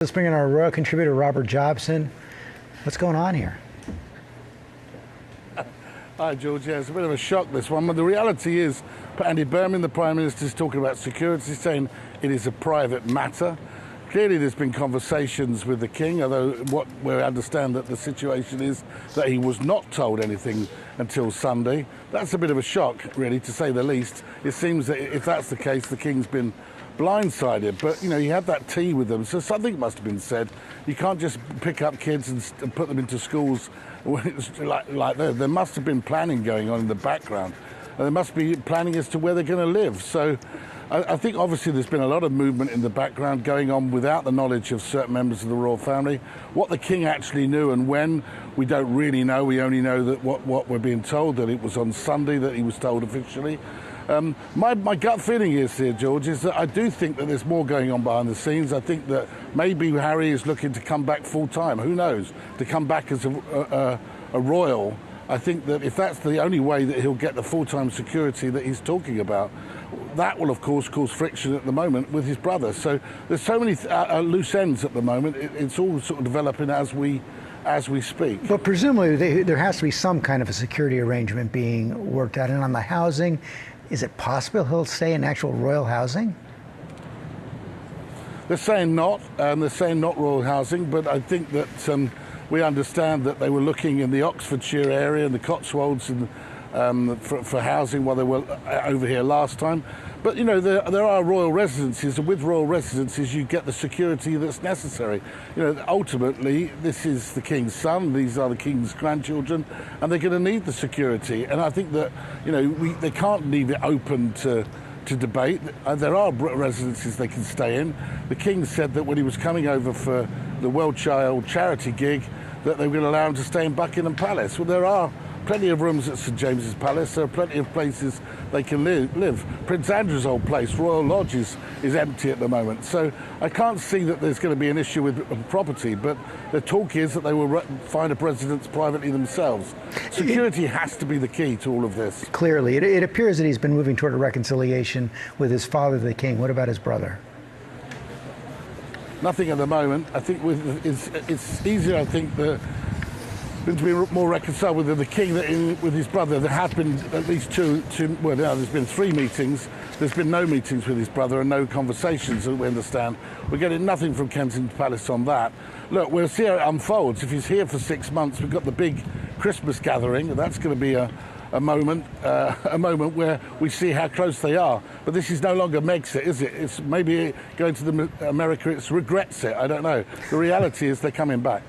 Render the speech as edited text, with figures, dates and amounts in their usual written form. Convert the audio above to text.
Let's bring in our royal contributor, Robert Jobson. What's going on here? Hi, George. Yeah, it's a bit of a shock, this one. But the reality is, Andy Berman, the Prime Minister, is talking about security, saying it is a private matter. Clearly, there's been conversations with the King, although what we understand that the situation is that he was not told anything until Sunday. That's a bit of a shock, really, to say the least. It seems that if that's the case, the King's been blindsided. But, you know, you had that tea with them, so something must have been said. You can't just pick up kids and put them into schools like that. There must have been planning going on in the background. And there must be planning as to where they're going to live. So I think obviously there's been a lot of movement in the background going on without the knowledge of certain members of the royal family. What the King actually knew and when, we don't really know. We only know that what we're being told, that it was on Sunday that he was told officially. My gut feeling is here, George, is that I do think that there's more going on behind the scenes. I think that maybe Harry is looking to come back full time. Who knows? To come back as a royal. I think that if that's the only way that he'll get the full-time security that he's talking about, that will, of course, cause friction at the moment with his brother. So there's so many loose ends at the moment. It's all sort of developing as we speak. But presumably there has to be some kind of a security arrangement being worked out. And on the housing, is it possible he'll stay in actual royal housing? They're saying not. They're saying not royal housing, but I think that we understand that they were looking in the Oxfordshire area and the Cotswolds for housing while they were over here last time. But, you know, there are royal residences, and with royal residences you get the security that's necessary. You know, ultimately, this is the King's son, these are the King's grandchildren, and they're going to need the security. And I think that, you know, they can't leave it open to debate. There are residences they can stay in. The King said that when he was coming over for the Well Child charity gig, that they were going to allow him to stay in Buckingham Palace. Well, there are plenty of rooms at St James's Palace. There are plenty of places they can live. Prince Andrew's old place, Royal Lodge, is empty at the moment. So I can't see that there's going to be an issue with property, but the talk is that they will find a residence privately themselves. Security has to be the key to all of this. Clearly. It appears that he's been moving toward a reconciliation with his father, the King. What about his brother? Nothing at the moment. I think it's easier, I think, to be more reconciled with the King than with his brother. There have been at least well, now there's been 3 meetings. There's been no meetings with his brother and no conversations, that we understand. We're getting nothing from Kensington Palace on that. Look, we'll see how it unfolds. If he's here for 6 months, we've got the big Christmas gathering, and that's going to be a moment where we see how close they are. But this is no longer Megxit, is it? It's maybe going to America, it's regrets it. I don't know. The reality is they're coming back.